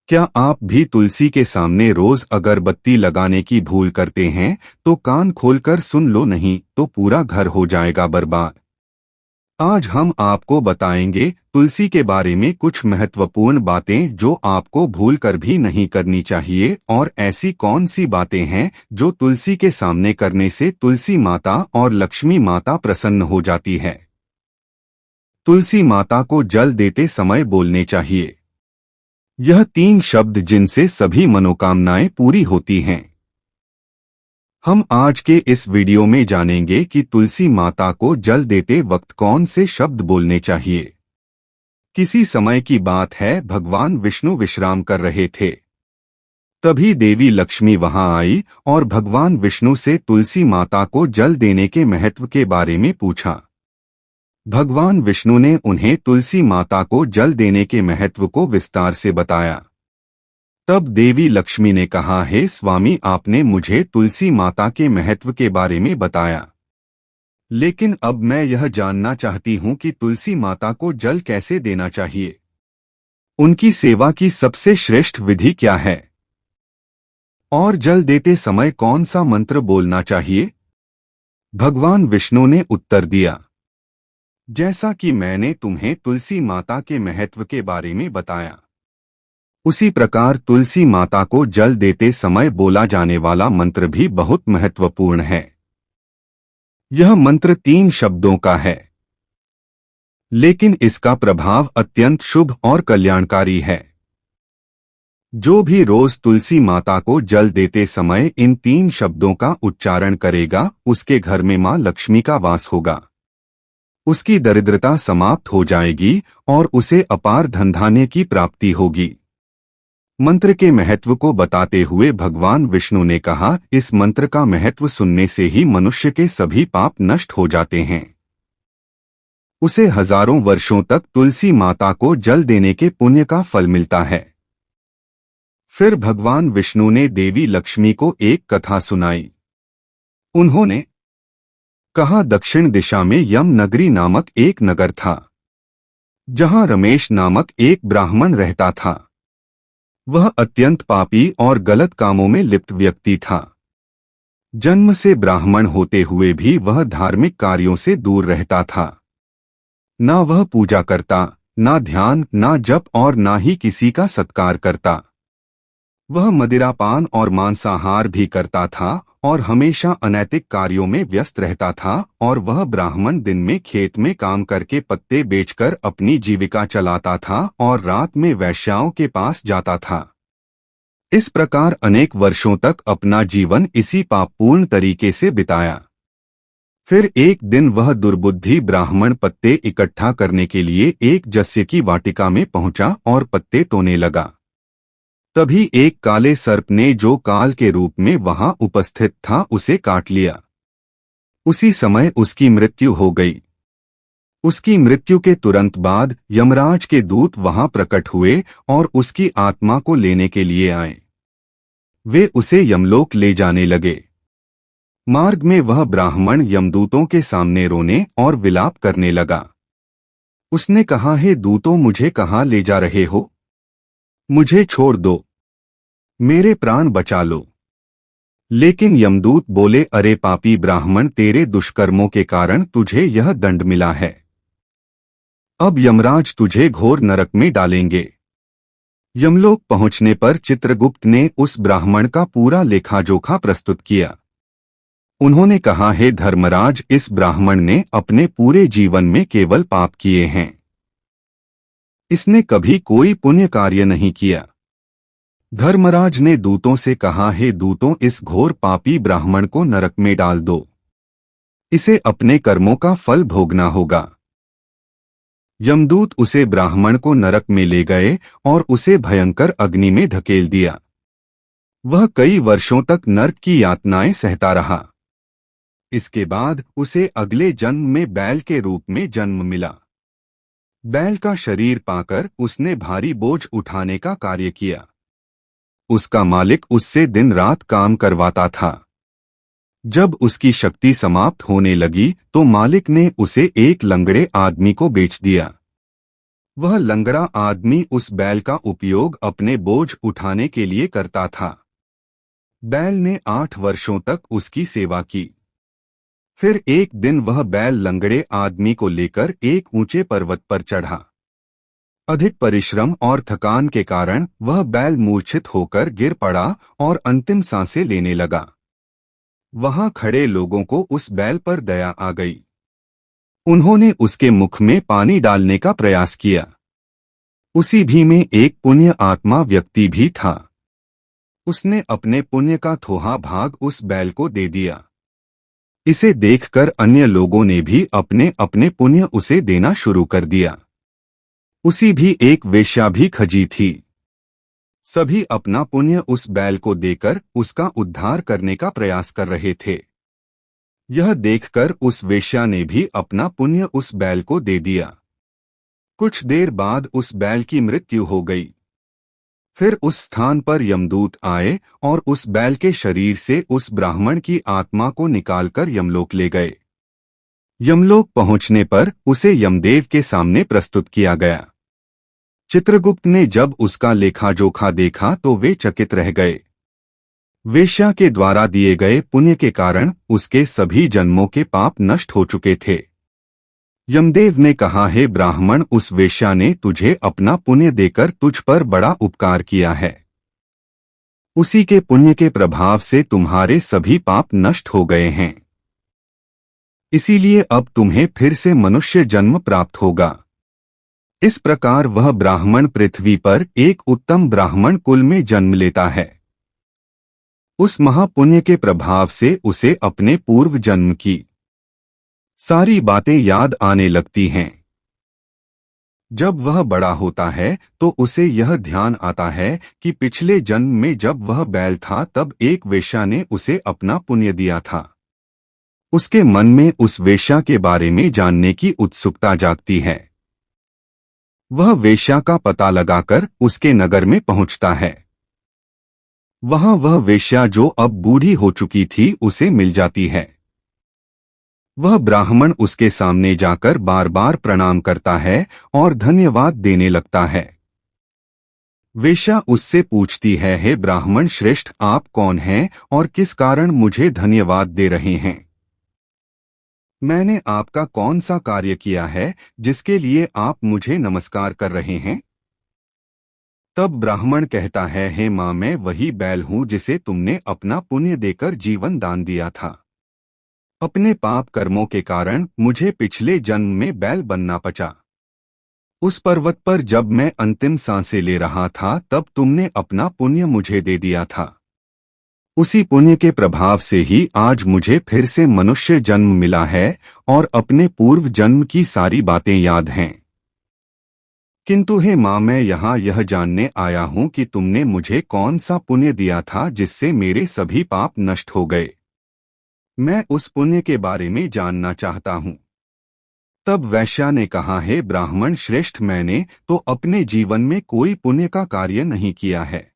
क्या आप भी तुलसी के सामने रोज अगरबत्ती लगाने की भूल करते हैं? तो कान खोलकर सुन लो, नहीं तो पूरा घर हो जाएगा बर्बाद। आज हम आपको बताएंगे तुलसी के बारे में कुछ महत्वपूर्ण बातें जो आपको भूल कर भी नहीं करनी चाहिए, और ऐसी कौन सी बातें हैं जो तुलसी के सामने करने से तुलसी माता और लक्ष्मी माता प्रसन्न हो जाती है। तुलसी माता को जल देते समय बोलने चाहिए यह 3 शब्द जिनसे सभी मनोकामनाएं पूरी होती हैं। हम आज के इस वीडियो में जानेंगे कि तुलसी माता को जल देते वक्त कौन से शब्द बोलने चाहिए। किसी समय की बात है, भगवान विष्णु विश्राम कर रहे थे। तभी देवी लक्ष्मी वहां आई और भगवान विष्णु से तुलसी माता को जल देने के महत्व के बारे में पूछा। भगवान विष्णु ने उन्हें तुलसी माता को जल देने के महत्व को विस्तार से बताया। तब देवी लक्ष्मी ने कहा, हे स्वामी, आपने मुझे तुलसी माता के महत्व के बारे में बताया, लेकिन अब मैं यह जानना चाहती हूँ कि तुलसी माता को जल कैसे देना चाहिए। उनकी सेवा की सबसे श्रेष्ठ विधि क्या है और जल देते समय कौन सा मंत्र बोलना चाहिए। भगवान विष्णु ने उत्तर दिया, जैसा कि मैंने तुम्हें तुलसी माता के महत्व के बारे में बताया, उसी प्रकार तुलसी माता को जल देते समय बोला जाने वाला मंत्र भी बहुत महत्वपूर्ण है। यह मंत्र 3 शब्दों का है, लेकिन इसका प्रभाव अत्यंत शुभ और कल्याणकारी है। जो भी रोज तुलसी माता को जल देते समय इन 3 शब्दों का उच्चारण करेगा, उसके घर में मां लक्ष्मी का वास होगा, उसकी दरिद्रता समाप्त हो जाएगी और उसे अपार धनधान्य की प्राप्ति होगी। मंत्र के महत्व को बताते हुए भगवान विष्णु ने कहा, इस मंत्र का महत्व सुनने से ही मनुष्य के सभी पाप नष्ट हो जाते हैं। उसे हजारों वर्षों तक तुलसी माता को जल देने के पुण्य का फल मिलता है। फिर भगवान विष्णु ने देवी लक्ष्मी को एक कथा सुनाई। उन्होंने कहा, दक्षिण दिशा में यम नगरी नामक एक नगर था, जहां रमेश नामक एक ब्राह्मण रहता था। वह अत्यंत पापी और गलत कामों में लिप्त व्यक्ति था। जन्म से ब्राह्मण होते हुए भी वह धार्मिक कार्यों से दूर रहता था। ना वह पूजा करता, ना ध्यान, ना जप और ना ही किसी का सत्कार करता। वह मदिरापान और मांसाहार भी करता था और हमेशा अनैतिक कार्यों में व्यस्त रहता था, और वह ब्राह्मण दिन में खेत में काम करके पत्ते बेचकर अपनी जीविका चलाता था और रात में वैश्याओं के पास जाता था। इस प्रकार अनेक वर्षों तक अपना जीवन इसी पापपूर्ण तरीके से बिताया। फिर एक दिन वह दुर्बुद्धि ब्राह्मण पत्ते इकट्ठा करने के लिए एक जस्य की वाटिका में पहुंचा और पत्ते तोड़ने लगा। तभी एक काले सर्प ने, जो काल के रूप में वहां उपस्थित था, उसे काट लिया। उसी समय उसकी मृत्यु हो गई। उसकी मृत्यु के तुरंत बाद यमराज के दूत वहां प्रकट हुए और उसकी आत्मा को लेने के लिए आए। वे उसे यमलोक ले जाने लगे। मार्ग में वह ब्राह्मण यमदूतों के सामने रोने और विलाप करने लगा। उसने कहा, हे दूतों, मुझे कहाँ ले जा रहे हो? मुझे छोड़ दो, मेरे प्राण बचा लो। लेकिन यमदूत बोले, अरे पापी ब्राह्मण, तेरे दुष्कर्मों के कारण तुझे यह दंड मिला है। अब यमराज तुझे घोर नरक में डालेंगे। यमलोक पहुंचने पर चित्रगुप्त ने उस ब्राह्मण का पूरा लेखा-जोखा प्रस्तुत किया। उन्होंने कहा, हे धर्मराज, इस ब्राह्मण ने अपने पूरे जीवन में केवल पाप किए हैं। इसने कभी कोई पुण्य कार्य नहीं किया। धर्मराज ने दूतों से कहा, हे दूतों, इस घोर पापी ब्राह्मण को नरक में डाल दो। इसे अपने कर्मों का फल भोगना होगा। यमदूत उसे ब्राह्मण को नरक में ले गए और उसे भयंकर अग्नि में धकेल दिया। वह कई वर्षों तक नरक की यातनाएं सहता रहा। इसके बाद उसे अगले जन्म में बैल के रूप में जन्म मिला। बैल का शरीर पाकर उसने भारी बोझ उठाने का कार्य किया। उसका मालिक उससे दिन रात काम करवाता था। जब उसकी शक्ति समाप्त होने लगी तो मालिक ने उसे एक लंगड़े आदमी को बेच दिया। वह लंगड़ा आदमी उस बैल का उपयोग अपने बोझ उठाने के लिए करता था। बैल ने 8 वर्षों तक उसकी सेवा की। फिर एक दिन वह बैल लंगड़े आदमी को लेकर एक ऊंचे पर्वत पर चढ़ा। अधिक परिश्रम और थकान के कारण वह बैल मूर्छित होकर गिर पड़ा और अंतिम सांसें लेने लगा। वहां खड़े लोगों को उस बैल पर दया आ गई। उन्होंने उसके मुख में पानी डालने का प्रयास किया। उसी भी में एक पुण्य आत्मा व्यक्ति भी था। उसने अपने पुण्य का थोड़ा भाग उस बैल को दे दिया। इसे देखकर अन्य लोगों ने भी अपने अपने पुण्य उसे देना शुरू कर दिया। उसी भी एक वेश्या भी खजी थी। सभी अपना पुण्य उस बैल को देकर उसका उद्धार करने का प्रयास कर रहे थे। यह देखकर उस वेश्या ने भी अपना पुण्य उस बैल को दे दिया। कुछ देर बाद उस बैल की मृत्यु हो गई। फिर उस स्थान पर यमदूत आए और उस बैल के शरीर से उस ब्राह्मण की आत्मा को निकालकर यमलोक ले गए। यमलोक पहुंचने पर उसे यमदेव के सामने प्रस्तुत किया गया। चित्रगुप्त ने जब उसका लेखा जोखा देखा तो वे चकित रह गए। वेश्या के द्वारा दिए गए पुण्य के कारण उसके सभी जन्मों के पाप नष्ट हो चुके थे। यमदेव ने कहा, हे ब्राह्मण, उस वेश्या ने तुझे अपना पुण्य देकर तुझ पर बड़ा उपकार किया है। उसी के पुण्य के प्रभाव से तुम्हारे सभी पाप नष्ट हो गए हैं। इसीलिए अब तुम्हें फिर से मनुष्य जन्म प्राप्त होगा। इस प्रकार वह ब्राह्मण पृथ्वी पर एक उत्तम ब्राह्मण कुल में जन्म लेता है। उस महापुण्य के प्रभाव से उसे अपने पूर्व जन्म की सारी बातें याद आने लगती हैं। जब वह बड़ा होता है तो उसे यह ध्यान आता है कि पिछले जन्म में जब वह बैल था तब एक वेश्या ने उसे अपना पुण्य दिया था। उसके मन में उस वेश्या के बारे में जानने की उत्सुकता जागती है। वह वेश्या का पता लगाकर उसके नगर में पहुंचता है। वहां वह वेश्या जो अब बूढ़ी हो चुकी थी उसे मिल जाती है। वह ब्राह्मण उसके सामने जाकर बार बार प्रणाम करता है और धन्यवाद देने लगता है। वेश्या उससे पूछती है, हे ब्राह्मण श्रेष्ठ, आप कौन हैं और किस कारण मुझे धन्यवाद दे रहे हैं? मैंने आपका कौन सा कार्य किया है जिसके लिए आप मुझे नमस्कार कर रहे हैं? तब ब्राह्मण कहता है, हे माँ, मैं वही बैल हूँ जिसे तुमने अपना पुण्य देकर जीवन दान दिया था। अपने पाप कर्मों के कारण मुझे पिछले जन्म में बैल बनना पड़ा। उस पर्वत पर जब मैं अंतिम सांसें ले रहा था तब तुमने अपना पुण्य मुझे दे दिया था। उसी पुण्य के प्रभाव से ही आज मुझे फिर से मनुष्य जन्म मिला है और अपने पूर्व जन्म की सारी बातें याद हैं। किंतु हे माँ, मैं यहाँ यह जानने आया हूँ कि तुमने मुझे कौन सा पुण्य दिया था जिससे मेरे सभी पाप नष्ट हो गए। मैं उस पुण्य के बारे में जानना चाहता हूँ। तब वैश्या ने कहा, हे ब्राह्मण श्रेष्ठ, मैंने तो अपने जीवन में कोई पुण्य का कार्य नहीं किया है,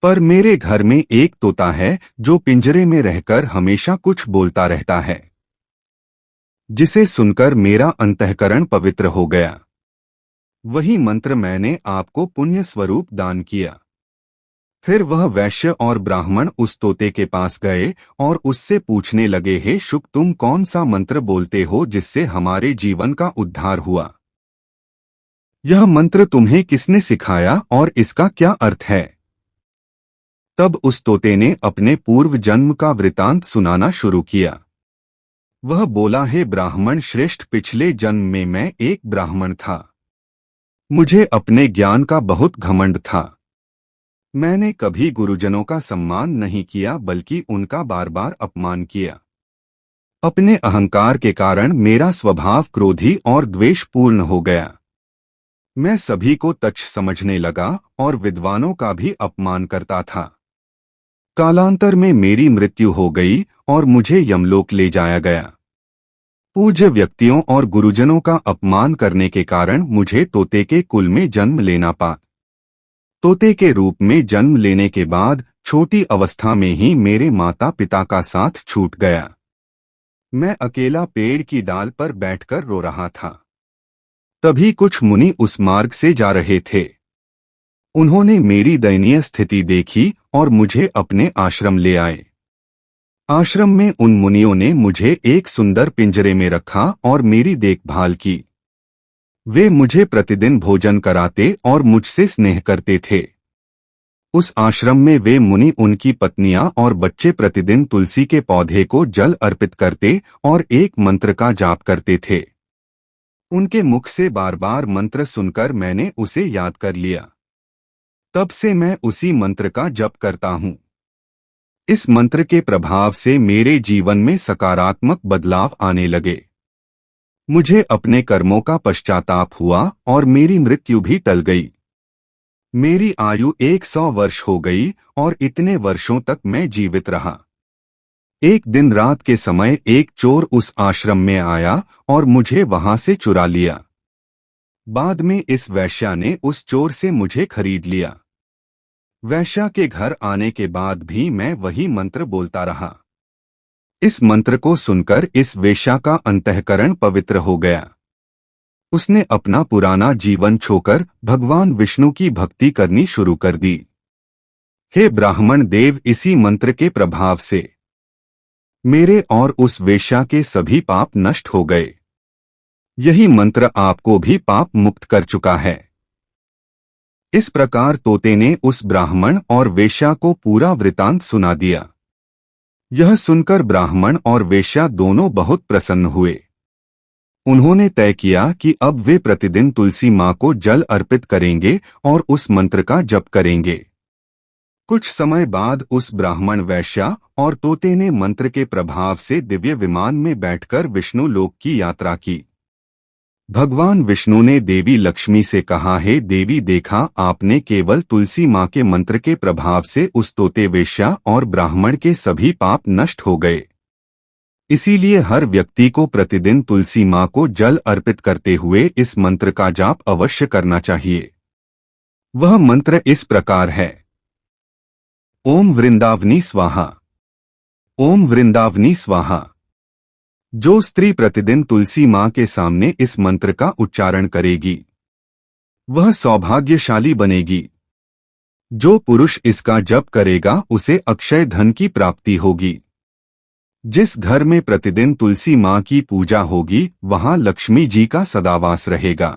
पर मेरे घर में एक तोता है जो पिंजरे में रहकर हमेशा कुछ बोलता रहता है, जिसे सुनकर मेरा अंतःकरण पवित्र हो गया। वही मंत्र मैंने आपको पुण्य स्वरूप दान किया। फिर वह वैश्य और ब्राह्मण उस तोते के पास गए और उससे पूछने लगे, हे शुक, तुम कौन सा मंत्र बोलते हो जिससे हमारे जीवन का उद्धार हुआ? यह मंत्र तुम्हें किसने सिखाया और इसका क्या अर्थ है? तब उस तोते ने अपने पूर्व जन्म का वृतांत सुनाना शुरू किया। वह बोला, हे ब्राह्मण श्रेष्ठ, पिछले जन्म में मैं एक ब्राह्मण था। मुझे अपने ज्ञान का बहुत घमंड था। मैंने कभी गुरुजनों का सम्मान नहीं किया बल्कि उनका बार बार अपमान किया। अपने अहंकार के कारण मेरा स्वभाव क्रोधी और द्वेषपूर्ण हो गया। मैं सभी को तुच्छ समझने लगा और विद्वानों का भी अपमान करता था। कालांतर में मेरी मृत्यु हो गई और मुझे यमलोक ले जाया गया। पूज्य व्यक्तियों और गुरुजनों का अपमान करने के कारण मुझे तोते के कुल में जन्म लेना पड़ा। तोते के रूप में जन्म लेने के बाद छोटी अवस्था में ही मेरे माता पिता का साथ छूट गया। मैं अकेला पेड़ की डाल पर बैठकर रो रहा था। तभी कुछ मुनि उस मार्ग से जा रहे थे। उन्होंने मेरी दयनीय स्थिति देखी और मुझे अपने आश्रम ले आए। आश्रम में उन मुनियों ने मुझे एक सुंदर पिंजरे में रखा और मेरी देखभाल की। वे मुझे प्रतिदिन भोजन कराते और मुझसे स्नेह करते थे। उस आश्रम में वे मुनि, उनकी पत्नियां और बच्चे प्रतिदिन तुलसी के पौधे को जल अर्पित करते और एक मंत्र का जाप करते थे। उनके मुख से बार बार मंत्र सुनकर मैंने उसे याद कर लिया। तब से मैं उसी मंत्र का जप करता हूँ। इस मंत्र के प्रभाव से मेरे जीवन में सकारात्मक बदलाव आने लगे। मुझे अपने कर्मों का पश्चाताप हुआ और मेरी मृत्यु भी टल गई। मेरी आयु 100 वर्ष हो गई और इतने वर्षों तक मैं जीवित रहा। एक दिन रात के समय एक चोर उस आश्रम में आया और मुझे वहां से चुरा लिया। बाद में इस वैश्या ने उस चोर से मुझे खरीद लिया। वैश्या के घर आने के बाद भी मैं वही मंत्र बोलता रहा। इस मंत्र को सुनकर इस वेश्या का अंतःकरण पवित्र हो गया। उसने अपना पुराना जीवन छोड़कर भगवान विष्णु की भक्ति करनी शुरू कर दी। हे ब्राह्मण देव, इसी मंत्र के प्रभाव से मेरे और उस वेश्या के सभी पाप नष्ट हो गए। यही मंत्र आपको भी पाप मुक्त कर चुका है। इस प्रकार तोते ने उस ब्राह्मण और वेश्या को पूरा वृतांत सुना दिया। यह सुनकर ब्राह्मण और वेश्या दोनों बहुत प्रसन्न हुए। उन्होंने तय किया कि अब वे प्रतिदिन तुलसी माँ को जल अर्पित करेंगे और उस मंत्र का जप करेंगे। कुछ समय बाद उस ब्राह्मण, वैश्या और तोते ने मंत्र के प्रभाव से दिव्य विमान में बैठकर विष्णु लोक की यात्रा की। भगवान विष्णु ने देवी लक्ष्मी से कहा, हे देवी, देखा आपने केवल तुलसी माँ के मंत्र के प्रभाव से उस तोते, वेश्या और ब्राह्मण के सभी पाप नष्ट हो गए। इसीलिए हर व्यक्ति को प्रतिदिन तुलसी माँ को जल अर्पित करते हुए इस मंत्र का जाप अवश्य करना चाहिए। वह मंत्र इस प्रकार है: ओम वृंदावनी स्वाहा, ओम वृंदावनी स्वाहा। जो स्त्री प्रतिदिन तुलसी माँ के सामने इस मंत्र का उच्चारण करेगी वह सौभाग्यशाली बनेगी। जो पुरुष इसका जप करेगा उसे अक्षय धन की प्राप्ति होगी। जिस घर में प्रतिदिन तुलसी माँ की पूजा होगी वहां लक्ष्मी जी का सदावास रहेगा।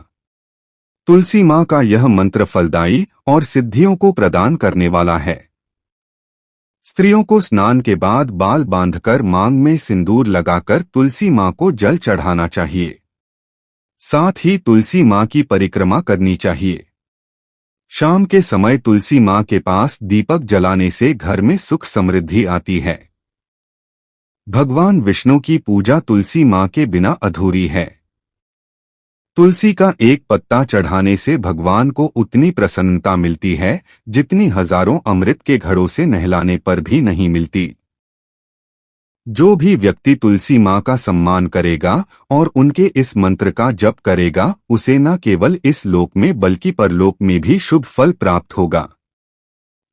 तुलसी माँ का यह मंत्र फलदायी और सिद्धियों को प्रदान करने वाला है। स्त्रियों को स्नान के बाद बाल बांधकर मांग में सिंदूर लगाकर तुलसी माँ को जल चढ़ाना चाहिए। साथ ही तुलसी माँ की परिक्रमा करनी चाहिए। शाम के समय तुलसी माँ के पास दीपक जलाने से घर में सुख समृद्धि आती है। भगवान विष्णु की पूजा तुलसी माँ के बिना अधूरी है। तुलसी का एक पत्ता चढ़ाने से भगवान को उतनी प्रसन्नता मिलती है जितनी हजारों अमृत के घड़ों से नहलाने पर भी नहीं मिलती। जो भी व्यक्ति तुलसी माँ का सम्मान करेगा और उनके इस मंत्र का जप करेगा उसे न केवल इस लोक में बल्कि परलोक में भी शुभ फल प्राप्त होगा।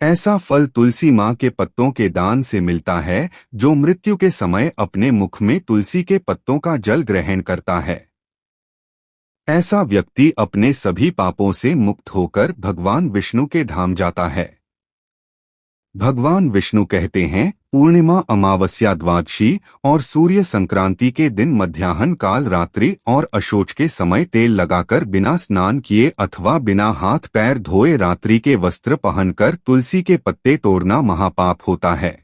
ऐसा फल तुलसी माँ के पत्तों के दान से मिलता है। जो मृत्यु के समय अपने मुख में तुलसी के पत्तों का जल ग्रहण करता है ऐसा व्यक्ति अपने सभी पापों से मुक्त होकर भगवान विष्णु के धाम जाता है। भगवान विष्णु कहते हैं, पूर्णिमा, अमावस्या, द्वादशी और सूर्य संक्रांति के दिन मध्याह्न काल, रात्रि और अशोच के समय तेल लगाकर बिना स्नान किए अथवा बिना हाथ पैर धोए रात्रि के वस्त्र पहनकर तुलसी के पत्ते तोड़ना महापाप होता है।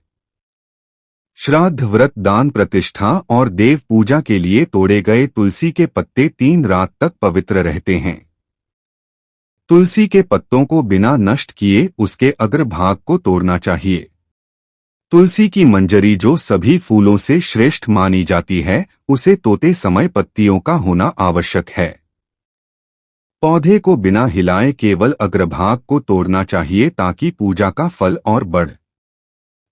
श्राद्ध, व्रत, दान, प्रतिष्ठा और देव पूजा के लिए तोड़े गए तुलसी के पत्ते 3 रात तक पवित्र रहते हैं। तुलसी के पत्तों को बिना नष्ट किए उसके अग्रभाग को तोड़ना चाहिए। तुलसी की मंजरी, जो सभी फूलों से श्रेष्ठ मानी जाती है, उसे तोड़ते समय पत्तियों का होना आवश्यक है। पौधे को बिना हिलाए केवल अग्रभाग को तोड़ना चाहिए ताकि पूजा का फल और बढ़े।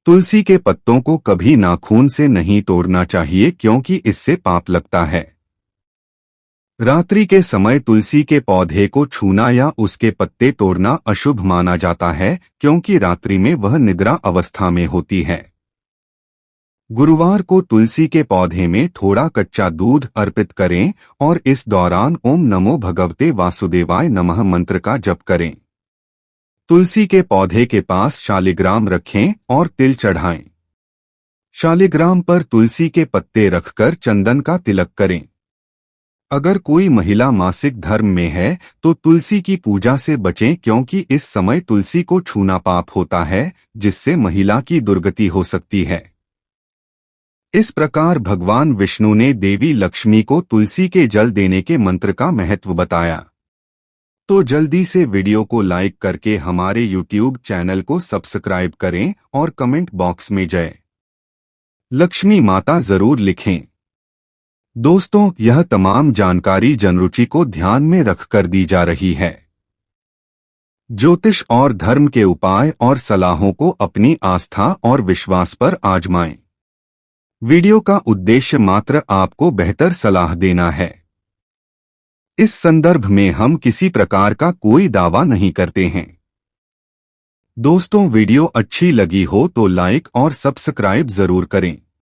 तुलसी के पत्तों को कभी नाखून से नहीं तोड़ना चाहिए क्योंकि इससे पाप लगता है। रात्रि के समय तुलसी के पौधे को छूना या उसके पत्ते तोड़ना अशुभ माना जाता है क्योंकि रात्रि में वह निद्रा अवस्था में होती है। गुरुवार को तुलसी के पौधे में थोड़ा कच्चा दूध अर्पित करें और इस दौरान ओम नमो भगवते वासुदेवाय नमः मंत्र का जप करें। तुलसी के पौधे के पास शालिग्राम रखें और तिल चढ़ाएं। शालिग्राम पर तुलसी के पत्ते रखकर चंदन का तिलक करें। अगर कोई महिला मासिक धर्म में है तो तुलसी की पूजा से बचें, क्योंकि इस समय तुलसी को छूना पाप होता है, जिससे महिला की दुर्गति हो सकती है। इस प्रकार भगवान विष्णु ने देवी लक्ष्मी को तुलसी के जल देने के मंत्र का महत्व बताया। तो जल्दी से वीडियो को लाइक करके हमारे YouTube चैनल को सब्सक्राइब करें और कमेंट बॉक्स में जय लक्ष्मी माता जरूर लिखें। दोस्तों, यह तमाम जानकारी जनरुचि को ध्यान में रखकर दी जा रही है। ज्योतिष और धर्म के उपाय और सलाहों को अपनी आस्था और विश्वास पर आजमाएं। वीडियो का उद्देश्य मात्र आपको बेहतर सलाह देना है। इस संदर्भ में हम किसी प्रकार का कोई दावा नहीं करते हैं। दोस्तों, वीडियो अच्छी लगी हो तो लाइक और सब्सक्राइब जरूर करें।